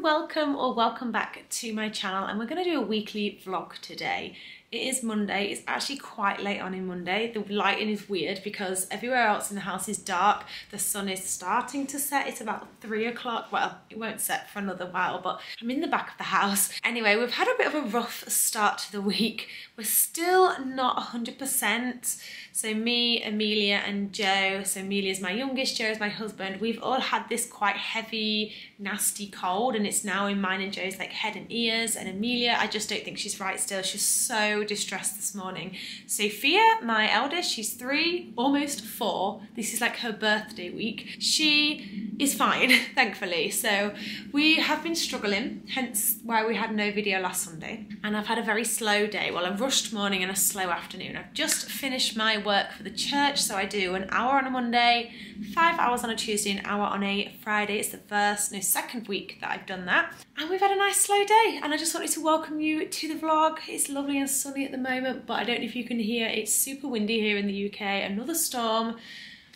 and welcome back to my channel, and we're going to do a weekly vlog today. It is Monday. It's actually quite late on in Monday. The lighting is weird because everywhere else in the house is dark. The sun is starting to set. It's about 3 o'clock. Well, it won't set for another while, but I'm in the back of the house. Anyway, we've had a bit of a rough start to the week. We're still not 100%. So me, Amelia and Joe, so Amelia's my youngest, Joe is my husband, we've all had this quite heavy, nasty cold, and it's now in mine and Joe's like head and ears. And Amelia, I just don't think she's right still. She's so distressed this morning. Sophia, my eldest, she's 3, almost 4. This is like her birthday week. She is fine, thankfully. So we have been struggling, hence why we had no video last Sunday. And I've had a very slow day. Well, a rushed morning and a slow afternoon. I've just finished my work for the church, so I do an hour on a Monday, 5 hours on a Tuesday, an hour on a Friday. It's the second week that I've done that. And we've had a nice slow day, and I just wanted to welcome you to the vlog. It's lovely and sunny at the moment, but I don't know if you can hear, it's super windy here in the UK, another storm.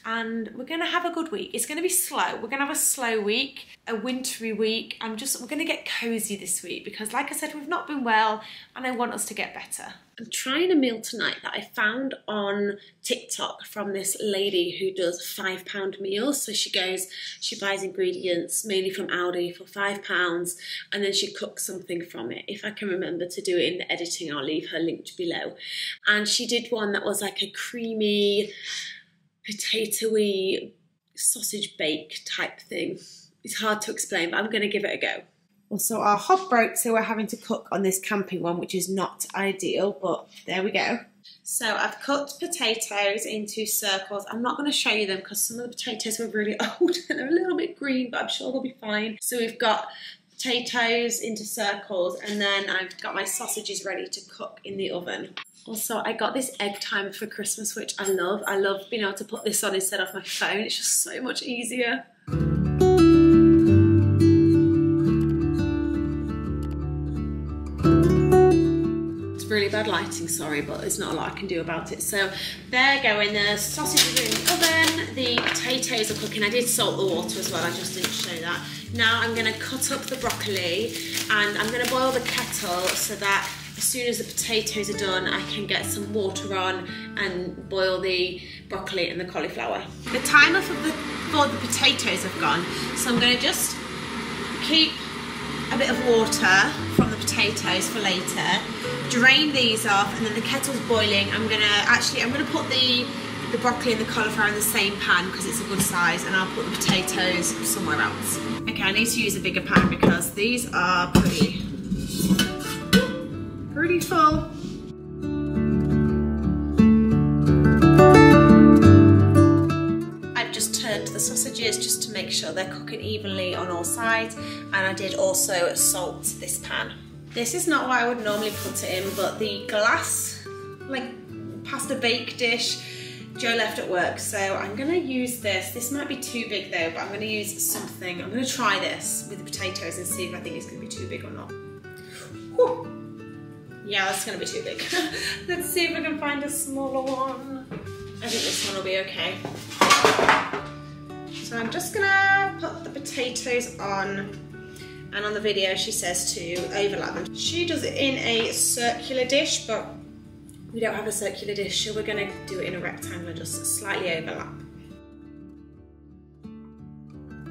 And we're gonna have a good week. It's gonna be slow. We're gonna have a slow week, a wintry week. We're gonna get cozy this week because, like I said, we've not been well and I want us to get better. I'm trying a meal tonight that I found on TikTok from this lady who does £5 meals. So she buys ingredients mainly from Aldi for £5 and then she cooks something from it. If I can remember to do it in the editing, I'll leave her linked below. And she did one that was like a creamy, potato-y sausage bake type thing. It's hard to explain, but I'm going to give it a go. Also, our hob broke, so we're having to cook on this camping one, which is not ideal, but there we go. So I've cut potatoes into circles. I'm not going to show you them because some of the potatoes are really old and they're a little bit green, but I'm sure they'll be fine. So we've got potatoes into circles, and then I've got my sausages ready to cook in the oven. Also, I got this egg timer for Christmas, which I love. I love being able to put this on instead of my phone. It's just so much easier. It's really bad lighting, sorry, but there's not a lot I can do about it. So there going, the sausages are in the oven, the potatoes are cooking. I did salt the water as well, I just didn't show that. Now I'm gonna cut up the broccoli and I'm gonna boil the kettle so that as soon as the potatoes are done, I can get some water on and boil the broccoli and the cauliflower. The timer for the potatoes have gone, so I'm going to just keep a bit of water from the potatoes for later, drain these off, and then the kettle's boiling. I'm going to put the broccoli and the cauliflower in the same pan because it's a good size, and I'll put the potatoes somewhere else. Okay, I need to use a bigger pan because these are pretty full. I've just turned the sausages just to make sure they're cooking evenly on all sides, and I did also salt this pan. This is not what I would normally put it in, but the glass like pasta bake dish Joe left at work, so I'm gonna use this. This might be too big though, but I'm gonna use something. I'm gonna try this with the potatoes and see if I think it's gonna be too big or not. Whew. Yeah, that's gonna be too big. Let's see if I can find a smaller one. I think this one will be okay. So I'm just gonna put the potatoes on, and on the video she says to overlap them. She does it in a circular dish, but we don't have a circular dish, so we're gonna do it in a rectangle, just slightly overlap.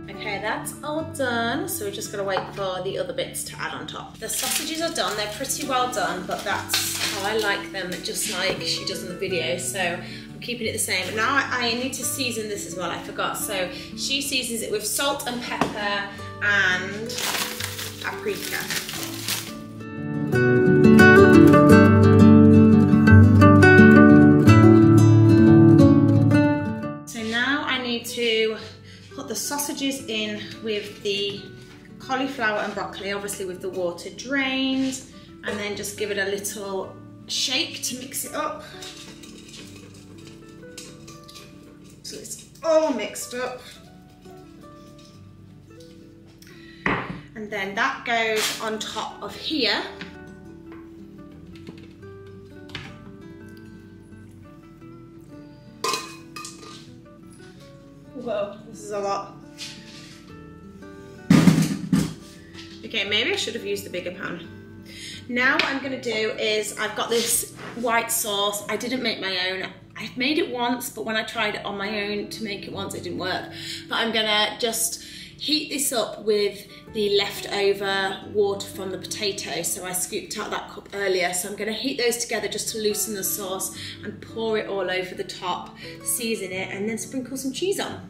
Okay, that's all done, so we're just gonna wait for the other bits to add on top. The sausages are done, they're pretty well done, but that's how I like them, just like she does in the video, so I'm keeping it the same. And now I need to season this as well, I forgot. So she seasons it with salt and pepper and paprika. So now I need to put the sausages in with the cauliflower and broccoli, obviously with the water drained, and then just give it a little shake to mix it up. So it's all mixed up. And then that goes on top of here. Whoa, this is a lot. Okay, maybe I should have used the bigger pan. Now what I'm gonna do is, I've got this white sauce. I didn't make my own. I've made it once, but when I tried it on my own to make it once, it didn't work. But I'm gonna just heat this up with the leftover water from the potatoes. So I scooped out that cup earlier. So I'm gonna heat those together just to loosen the sauce and pour it all over the top, season it, and then sprinkle some cheese on.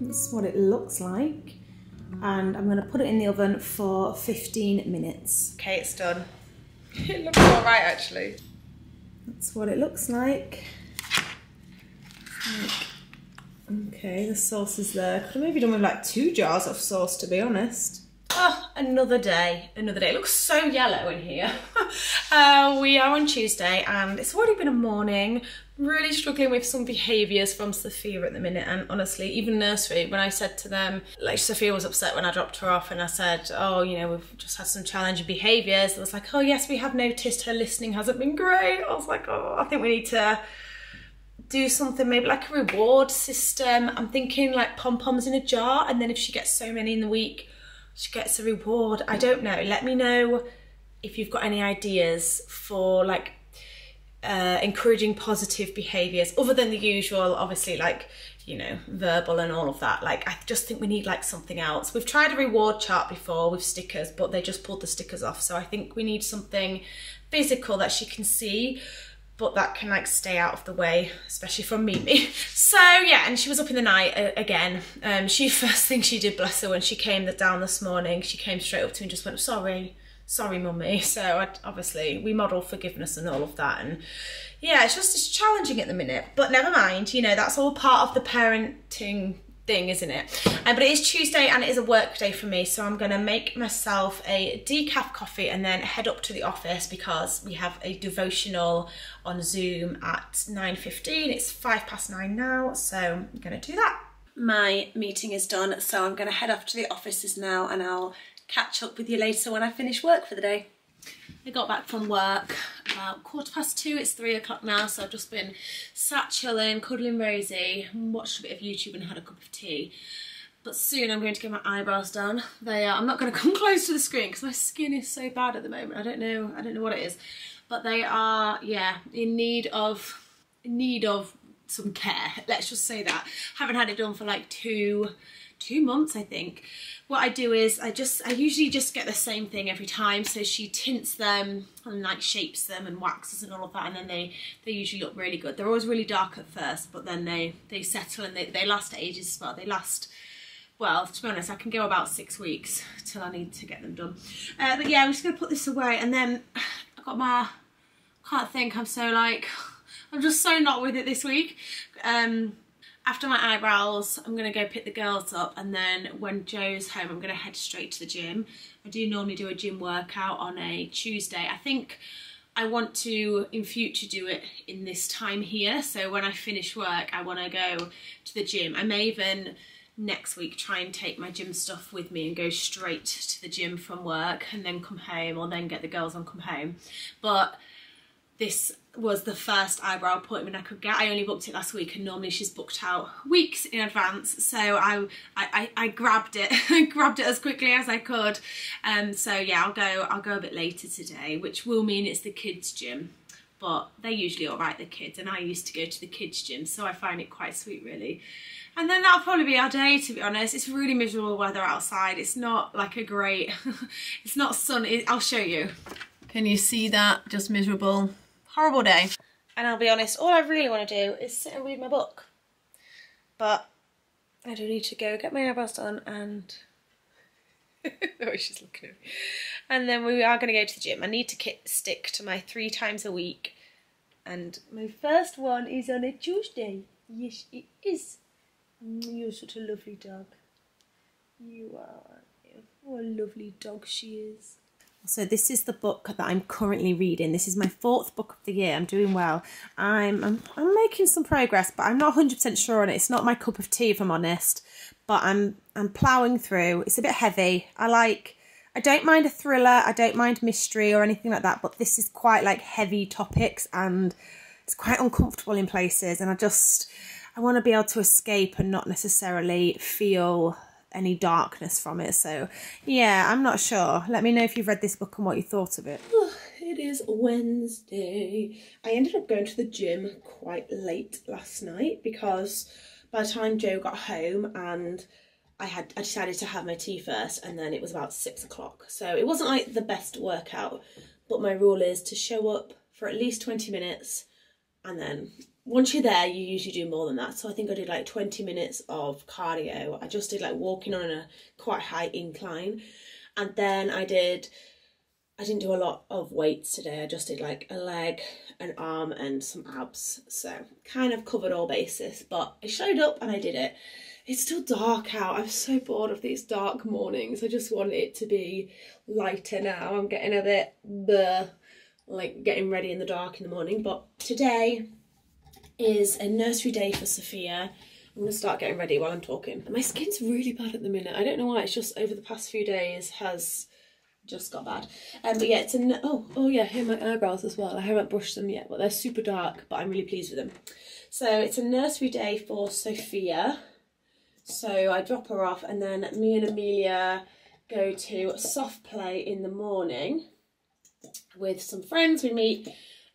That's what it looks like, and I'm going to put it in the oven for 15 minutes. Okay, it's done. It looks all right, actually. That's what it looks like. Okay, the sauce is there. Could have maybe done with like 2 jars of sauce, to be honest. Oh, another day, another day. It looks so yellow in here. We are on Tuesday and it's already been a morning. Really struggling with some behaviours from Sophia at the minute, and honestly, even nursery, when I said to them, like Sophia was upset when I dropped her off and I said, oh, you know, we've just had some challenging behaviours. I was like, oh yes, we have noticed her listening hasn't been great. I was like, oh, I think we need to do something, maybe like a reward system. I'm thinking like pom-poms in a jar, and then if she gets so many in the week, she gets a reward. I don't know. Let me know if you've got any ideas for like encouraging positive behaviours other than the usual, obviously, like, you know, verbal and all of that. Like, I just think we need like something else. We've tried a reward chart before with stickers, but they just pulled the stickers off. So I think we need something physical that she can see, but that can like stay out of the way, especially from Mimi. So yeah, and she was up in the night again. First thing she did, bless her, when she came down this morning, she came straight up to me and just went, sorry mummy. So obviously we model forgiveness and all of that, and yeah, it's challenging at the minute, but never mind, you know, that's all part of the parenting thing, isn't it? But it is Tuesday and it is a work day for me, so I'm gonna make myself a decaf coffee and then head up to the office because we have a devotional on Zoom at 9:15. It's 9:05 now, so I'm gonna do that. My meeting is done, so I'm gonna head off to the offices now, and I'll catch up with you later when I finish work for the day. I got back from work about 2:15. It's 3 o'clock now, so I've just been sat chilling, cuddling Rosie, watched a bit of YouTube and had a cup of tea. But soon I'm going to get my eyebrows done. I'm not going to come close to the screen because my skin is so bad at the moment. I don't know what it is, but they are, yeah, in need of some care. Let's just say that. Haven't had it done for like two months, I think. What I do is I usually just get the same thing every time. So she tints them and like shapes them and waxes and all of that, and then they usually look really good. They're always really dark at first, but then they settle and they last ages as well. They last, well, to be honest, I can go about 6 weeks till I need to get them done. But yeah, I'm just gonna put this away, and then I got my, can't think, I'm just so not with it this week. After my eyebrows, I'm going to go pick the girls up, and then when Joe's home, I'm going to head straight to the gym. I do normally do a gym workout on a Tuesday. I think I want to, in future, do it in this time here. So when I finish work, I want to go to the gym. I may even next week try and take my gym stuff with me and go straight to the gym from work and then come home, or then get the girls and come home. But this was the first eyebrow appointment I could get. I only booked it last week, and normally she's booked out weeks in advance. So I grabbed it, grabbed it as quickly as I could. So yeah, I'll go a bit later today, which will mean it's the kids' gym. But they're usually all right, the kids, and I used to go to the kids' gym, so I find it quite sweet, really. And then that'll probably be our day, to be honest. It's really miserable weather outside. It's not like a great, it's not sunny. I'll show you. Can you see that? Just miserable. Horrible day. And I'll be honest, all I really want to do is sit and read my book. But I do need to go get my eyebrows done, and oh, she's looking at me. And then we are going to go to the gym. I need to stick to my 3 times a week. And my first one is on a Tuesday. Yes, it is. You're such a lovely dog. You are, aren't you? What a lovely dog she is. So this is the book that I'm currently reading. This is my 4th book of the year. I'm doing well. I'm making some progress, but I'm not 100% sure on it. It's not my cup of tea, if I'm honest. But I'm ploughing through. It's a bit heavy. I I don't mind a thriller, I don't mind mystery or anything like that, but this is quite like heavy topics and it's quite uncomfortable in places, and I want to be able to escape and not necessarily feel any darkness from it. So yeah, I'm not sure. Let me know if you've read this book and what you thought of it. It is Wednesday. I ended up going to the gym quite late last night because by the time Joe got home and I decided to have my tea first, and then it was about 6 o'clock. So it wasn't like the best workout, but my rule is to show up for at least 20 minutes, and then once you're there, you usually do more than that. So I think I did like 20 minutes of cardio. I just did like walking on a quite high incline, and then I didn't do a lot of weights today. I just did like a leg, an arm and some abs. So kind of covered all bases, but I showed up and I did it. It's still dark out. I'm so bored of these dark mornings. I just want it to be lighter now. I'm getting a bit like getting ready in the dark in the morning. But today is a nursery day for Sophia. I'm going to start getting ready while I'm talking. My skin's really bad at the minute. I don't know why. It's just over the past few days has just got bad. But yeah, it's oh yeah, here are my eyebrows as well. I haven't brushed them yet, but they're super dark, but I'm really pleased with them. So it's a nursery day for Sophia. So I drop her off and then me and Amelia go to soft play in the morning with some friends. We meet,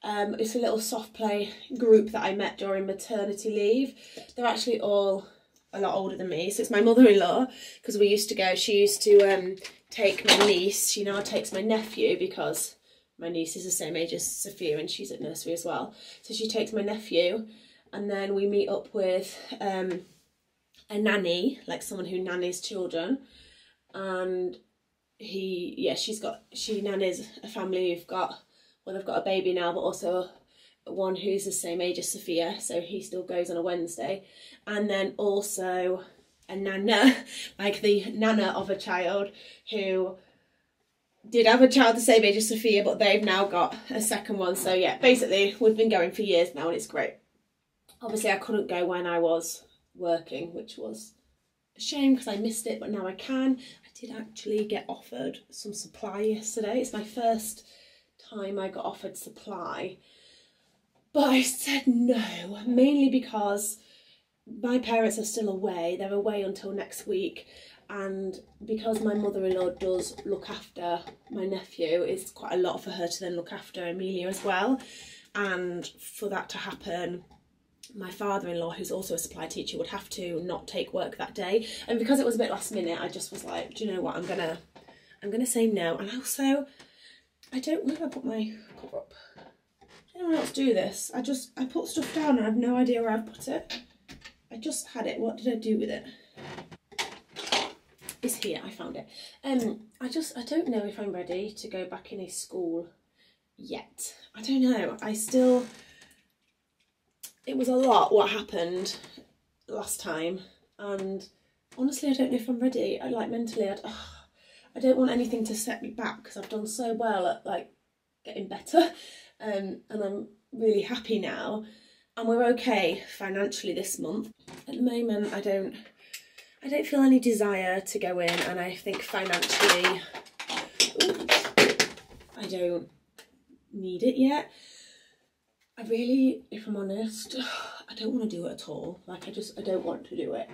it's a little soft play group that I met during maternity leave. They're actually all a lot older than me. So it's my mother-in-law, because we used to go, she used to take my niece. She now takes my nephew because my niece is the same age as Sophia and she's at nursery as well. So she takes my nephew, and then we meet up with a nanny, like someone who nannies children, and she nannies a family who've got, well, they've got a baby now, but also one who's the same age as Sophia, so he still goes on a Wednesday, and then also a nana, like the nana of a child who did have a child the same age as Sophia, but they've now got a second one. So yeah, basically we've been going for years now and it's great. Obviously I couldn't go when I was working, which was a shame because I missed it, but now I can. I did actually get offered some supply yesterday. It's my first time I got offered supply, but I said no, mainly because my parents are still away. They're away until next week, and because my mother-in-law does look after my nephew, it's quite a lot for her to then look after Amelia as well, and for that to happen, my father-in-law, who's also a supply teacher, would have to not take work that day. And because it was a bit last minute, I just was like, do you know what, I'm gonna say no. And also, I don't know if I put my cover up. I don't know how to do this. I put stuff down and I have no idea where I've put it. I just had it. What did I do with it? It's here. I found it. I don't know if I'm ready to go back in a school yet. I don't know. It was a lot what happened last time, and honestly I don't know if I'm ready. Mentally I don't want anything to set me back because I've done so well at like getting better, and I'm really happy now, and we're okay financially this month. At the moment I don't feel any desire to go in, and I think financially I don't need it yet. I really, if I'm honest, I don't want to do it at all. Like I don't want to do it.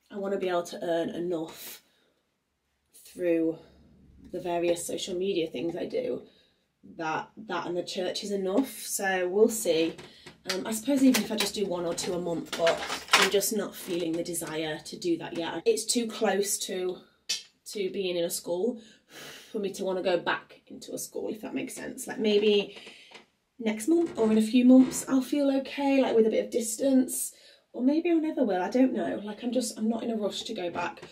I want to be able to earn enough through the various social media things I do that and the church is enough. So we'll see. I suppose even if I just do 1 or 2 a month, but I'm just not feeling the desire to do that yet. It's too close to being in a school for me to want to go back into a school, if that makes sense. Like maybe next month or in a few months I'll feel okay, like with a bit of distance, or maybe I never will. I don't know. Like I'm not in a rush to go back,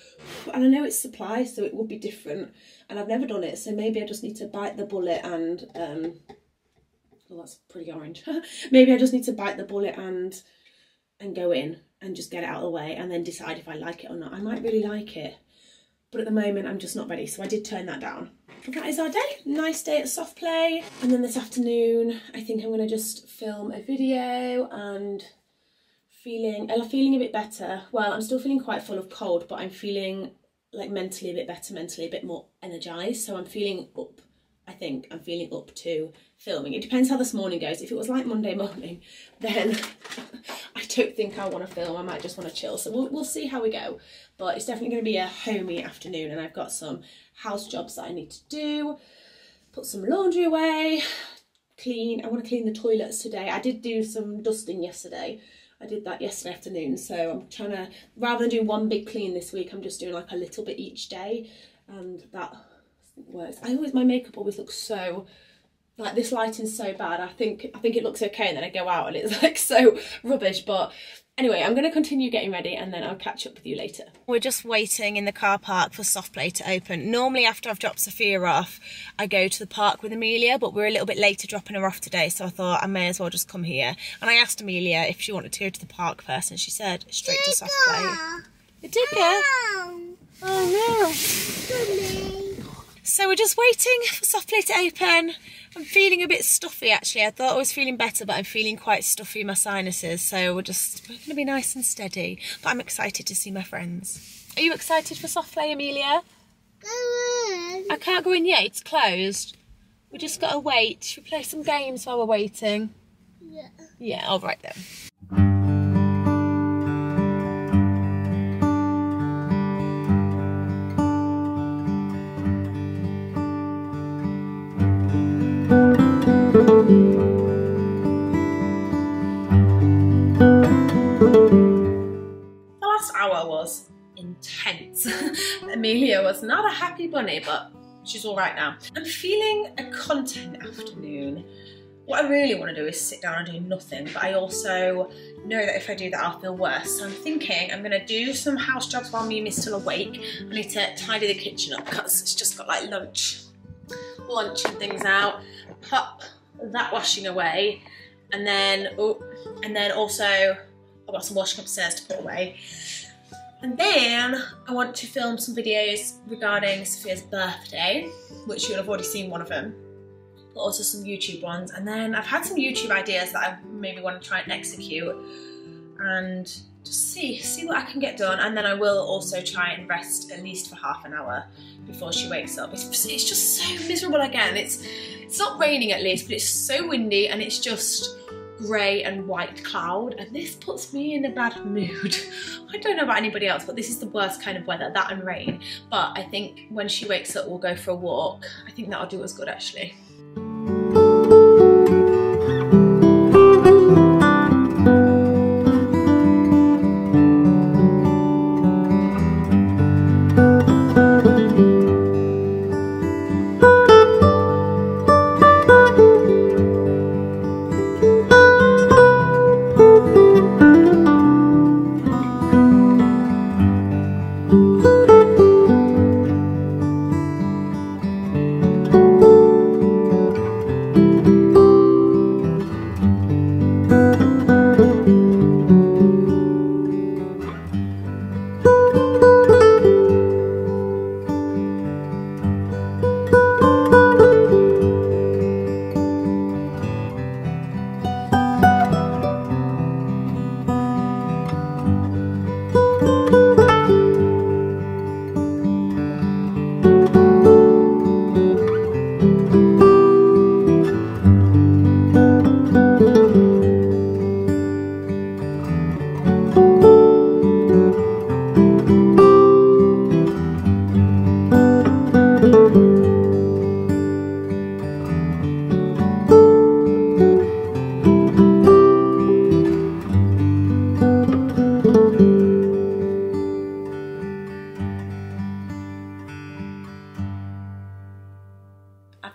and I know it's supply, so it will be different, and I've never done it, so maybe I just need to bite the bullet and well, that's pretty orange. Maybe I just need to bite the bullet and go in and just get it out of the way, and then decide if I like it or not. I might really like it, but at the moment I'm just not ready, so I did turn that down. But that is our day. Nice day at soft play, and then this afternoon I think I'm going to just film a video and feeling a bit better. Well, I'm still feeling quite full of cold, but I'm feeling like mentally a bit better, mentally a bit more energized. So I'm feeling up. I think I'm feeling up to filming. It depends how this morning goes. If it was like Monday morning, then I don't think I want to film. I might just want to chill. So we'll see how we go. But it's definitely going to be a homey afternoon, and I've got some house jobs that I need to do. Put some laundry away, clean. I want to clean the toilets today. I did do some dusting yesterday. I did that yesterday afternoon. So I'm trying to, rather than do one big clean this week, I'm just doing like a little bit each day, and that works. My makeup always looks so, like, this lighting's so bad. I think it looks okay, and then I go out and it's like so rubbish. But anyway, I'm going to continue getting ready, and then I'll catch up with you later. We're just waiting in the car park for soft play to open. Normally after I've dropped Sophia off, I go to the park with Amelia, but we're a little bit later dropping her off today, so I thought I may as well just come here. And I asked Amelia if she wanted to go to the park first, and she said straight to soft play. You did go? Oh no. So we're just waiting for soft play to open. I'm feeling a bit stuffy actually. I thought I was feeling better, but I'm feeling quite stuffy in my sinuses. So we're going to be nice and steady. But I'm excited to see my friends. Are you excited for soft play, Amelia? Go on. I can't go in yet, it's closed. We just got to wait. Should we play some games while we're waiting? Yeah. Yeah, all right then. The last hour was intense. Amelia was not a happy bunny, but she's all right now. I'm feeling a content afternoon. What I really want to do is sit down and do nothing, but I also know that if I do that, I'll feel worse. So I'm thinking I'm going to do some house jobs while Mimi's still awake. I need to tidy the kitchen up because it's just got like lunch and things out. Pop that washing away, and then also I've got some washing upstairs to put away. And then I want to film some videos regarding Sophia's birthday, which you'll have already seen one of them, but also some YouTube ones. And then I've had some YouTube ideas that I maybe want to try and execute and just see what I can get done. And then I will also try and rest at least for half an hour before she wakes up. It's just so miserable again. It's not raining at least, but it's so windy and it's just grey and white cloud, and this puts me in a bad mood. I don't know about anybody else, but this is the worst kind of weather, that and rain. But I think when she wakes up, we'll go for a walk. I think that'll do us good actually.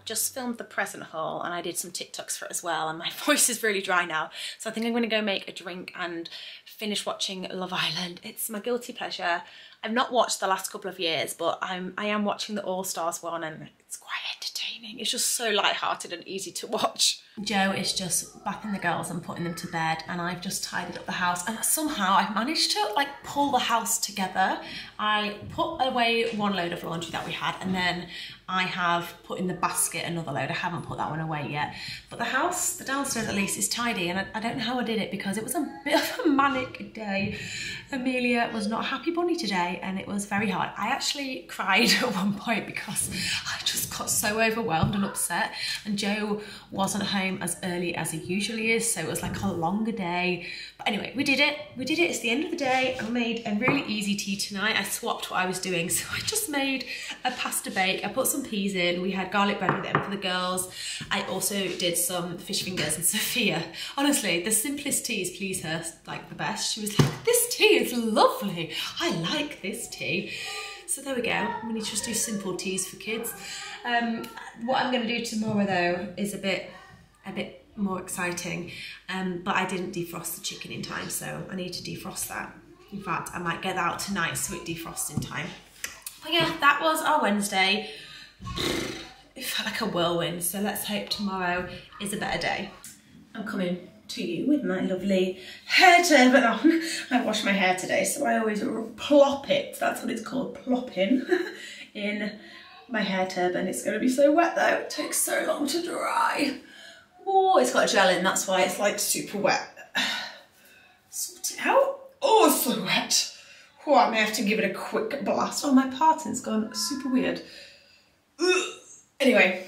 Just filmed the present haul and I did some TikToks for it as well, and my voice is really dry now, so I think I'm going to go make a drink and finish watching Love Island. It's my guilty pleasure. I've not watched the last couple of years, but I am watching the All Stars one and it's quite entertaining. It's just so light-hearted and easy to watch. Joe is just bathing the girls and putting them to bed, and I've just tidied up the house, and somehow I've managed to like pull the house together. I put away one load of laundry that we had, and then I have put in the basket another load. I haven't put that one away yet. But the house, the downstairs at least, is tidy, and I don't know how I did it because it was a bit of a manic day. Amelia was not a happy bunny today, and it was very hard. I actually cried at one point because I just got so overwhelmed and upset, and Joe wasn't home as early as he usually is, so it was like a longer day. But anyway, we did it. It's the end of the day. I made a really easy tea tonight. I swapped what I was doing, so I just made a pasta bake. I put some peas in. We had garlic bread with them for the girls. I also did some fish fingers, and Sophia, honestly, the simplest teas please her like the best. She was like, this tea is lovely. I like this tea. So there we go. We need to just do simple teas for kids. What I'm going to do tomorrow though is a bit more exciting, but I didn't defrost the chicken in time, so I need to defrost that. In fact, I might get that out tonight so it defrosts in time. But yeah, that was our Wednesday. It felt like a whirlwind, so let's hope tomorrow is a better day. I'm coming to you with my lovely hair turban on. I washed my hair today, so I always plop it, that's what it's called, plopping, in my hair turban. It's going to be so wet though, it takes so long to dry. Oh, it's got gel in, that's why it's like super wet. Sort it out. Oh, it's so wet. Oh, I may have to give it a quick blast. Oh, my parting's gone super weird. Ugh. Anyway,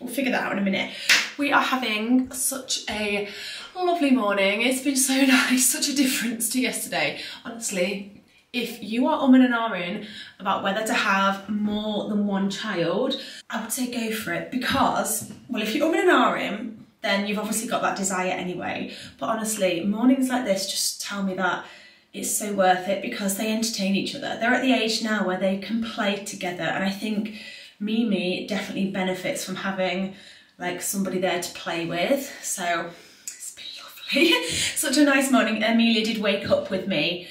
we'll figure that out in a minute. We are having such a lovely morning. It's been so nice, such a difference to yesterday. Honestly, if you are and ahhing about whether to have more than one child, I would say go for it, because, well, if you're and ahhing, then you've obviously got that desire anyway. But honestly, mornings like this just tell me that it's so worth it because they entertain each other. They're at the age now where they can play together, and I think Mimi definitely benefits from having like somebody there to play with. So it's been lovely. Such a nice morning. Amelia did wake up with me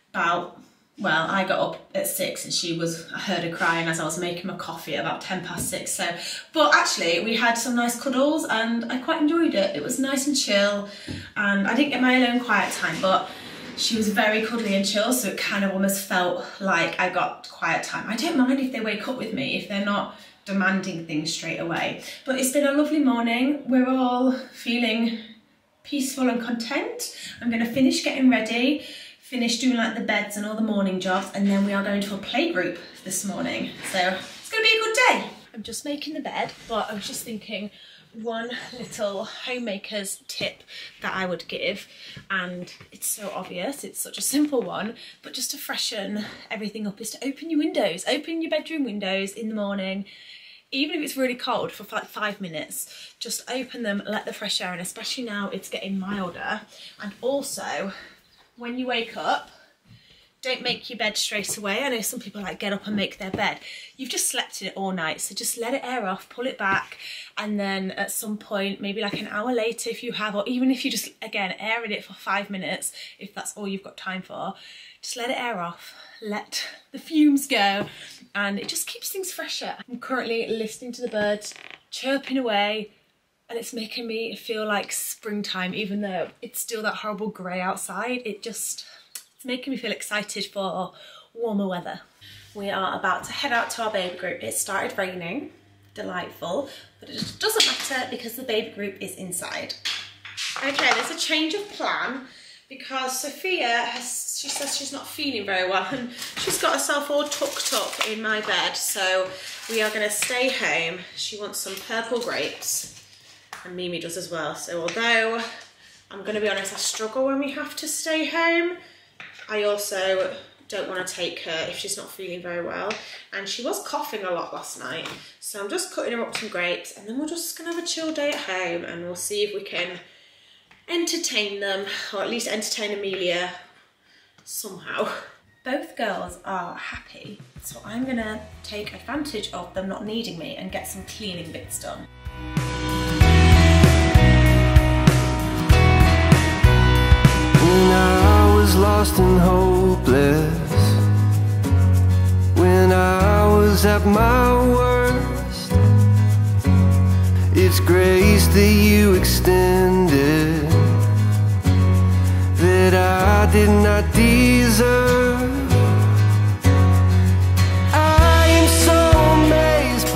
about, well, I got up at 6 and I heard her crying as I was making my coffee at about 6:10. So, but actually we had some nice cuddles and I quite enjoyed it. It was nice and chill, and I didn't get my alone quiet time, but she was very cuddly and chill, so it kind of almost felt like I got quiet time. I don't mind if they wake up with me, if they're not demanding things straight away. But it's been a lovely morning. We're all feeling peaceful and content. I'm going to finish getting ready, finish doing like the beds and all the morning jobs, and then we are going to a playgroup this morning. So it's going to be a good day. I'm just making the bed, but I was just thinking one little homemaker's tip that I would give, and it's so obvious, it's such a simple one, but just to freshen everything up, is to open your windows, open your bedroom windows in the morning. Even if it's really cold, for like 5 minutes, just open them, let the fresh air in, especially now it's getting milder. And also, when you wake up, don't make your bed straight away. I know some people like get up and make their bed. You've just slept in it all night, so just let it air off, pull it back, and then at some point, maybe like an hour later if you have, or even if you just, again, air in it for 5 minutes, if that's all you've got time for, just let it air off, let the fumes go, and it just keeps things fresher. I'm currently listening to the birds chirping away, and it's making me feel like springtime, even though it's still that horrible grey outside. It's making me feel excited for warmer weather. We are about to head out to our baby group. It started raining, delightful, but it doesn't matter because the baby group is inside. Okay, there's a change of plan because Sophia she says she's not feeling very well, and she's got herself all tucked up in my bed, so we are gonna stay home. She wants some purple grapes, and Mimi does as well. So although I'm gonna be honest, I struggle when we have to stay home, I also don't want to take her if she's not feeling very well, and she was coughing a lot last night, so I'm just cutting her up some grapes, and then we're just gonna have a chill day at home, and we'll see if we can entertain them, or at least entertain Amelia somehow. Both girls are happy, so I'm gonna take advantage of them not needing me and get some cleaning bits done. Lost and hopeless, when I was at my worst, it's grace that you extended that I did not deserve. I am so amazed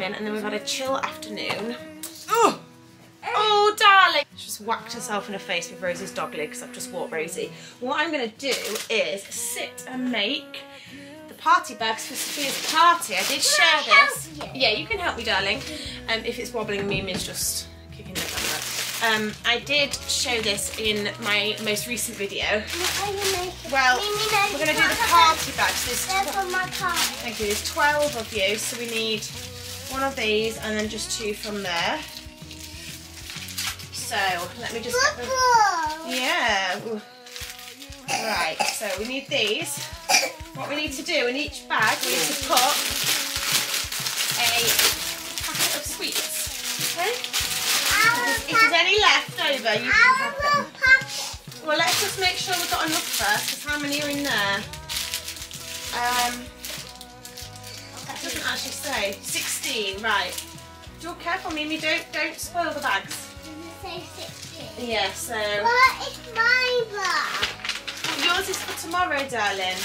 morning and then we've had a chill afternoon. Oh, oh darling! She just whacked herself in the face with Rosie's dog leg because I've just walked Rosie. What I'm going to do is sit and make the party bags for Sophia's party. I did share this. Yeah, you can help me, darling. If it's wobbling, Mimi's just kicking the camera. I did show this in my most recent video. Well, we're going to do the party bags. Thank you. There's 12 of you, so we need one of these and then just 2 from there. So let me just get them. Yeah. Right. So we need these. What we need to do in each bag, we need to put a packet of sweets. Okay. If there's any left over, you can have them. Well, let's just make sure we've got enough first, because how many are in there? That doesn't actually say. 16, right. Do careful, Mimi, don't spoil the bags. Does it say 16? Yeah, so... What is my bag? Yours is for tomorrow, darling.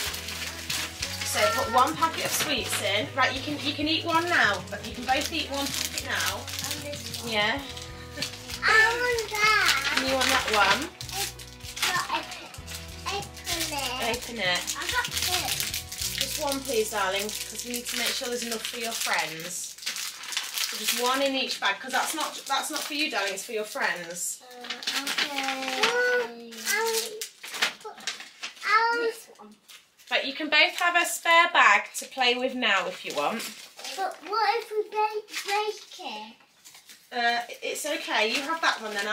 So put 1 packet of sweets in. Right, you can eat one now, but you can both eat 1 packet now. Yeah. I want that. And you want that one? Open it. Open it. I got 2. Just 1 please, darling, because we need to make sure there's enough for your friends. So just 1 in each bag, because that's not for you, darling, it's for your friends. Okay. This one. But you can both have a spare bag to play with now if you want. But what if we break it? It's okay. You have that one, then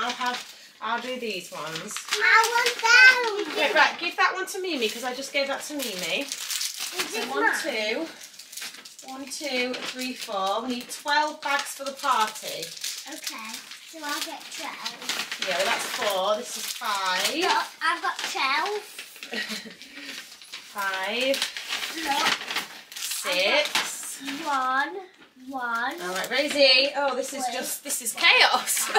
I'll do these ones. I want that one. Wait, right, give that one to Mimi because I just gave that to Mimi. So 1, 2, 1, 2, 3, 4. We need 12 bags for the party. Okay, so I'll get 12. Yeah, well that's 4. This is 5. Look, I've got 12. 5. Look. 6. 1. All right, Rosie. Oh, this is chaos.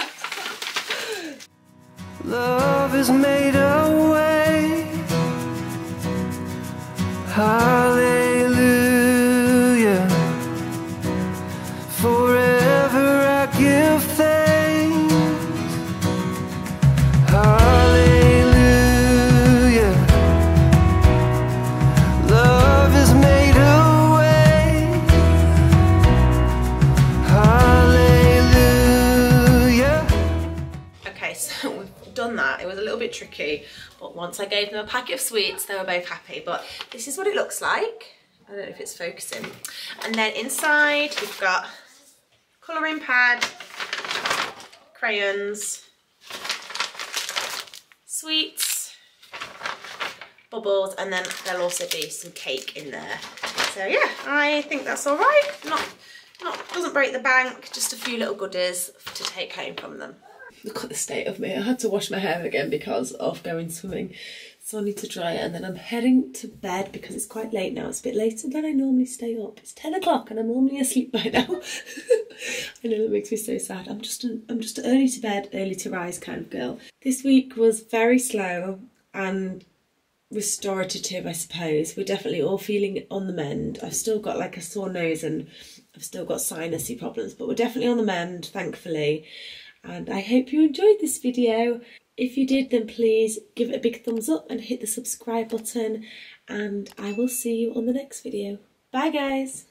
Love has made a way. Hallelujah. Forever I give thanks. Hallelujah. Love has made a way. Hallelujah. Okay, so we've done that. It was a little bit tricky, but once I gave them a packet of sweets, they were both happy. But this is what it looks like. I don't know if it's focusing. And then inside we've got colouring pad, crayons, sweets, bubbles, and then there'll also be some cake in there. So yeah, I think that's all right. Doesn't break the bank, just a few little goodies to take home from them. Look at the state of me. I had to wash my hair again because of going swimming. So I need to dry it and then I'm heading to bed because it's quite late now. It's a bit later than I normally stay up. It's 10 o'clock and I'm normally asleep by now. I know that makes me so sad. I'm just an early to bed, early to rise kind of girl. This week was very slow and restorative, I suppose. We're definitely all feeling on the mend. I've still got like a sore nose and I've still got sinusy problems, but we're definitely on the mend, thankfully. And I hope you enjoyed this video. If you did, then please give it a big thumbs up and hit the subscribe button. And I will see you on the next video. Bye guys.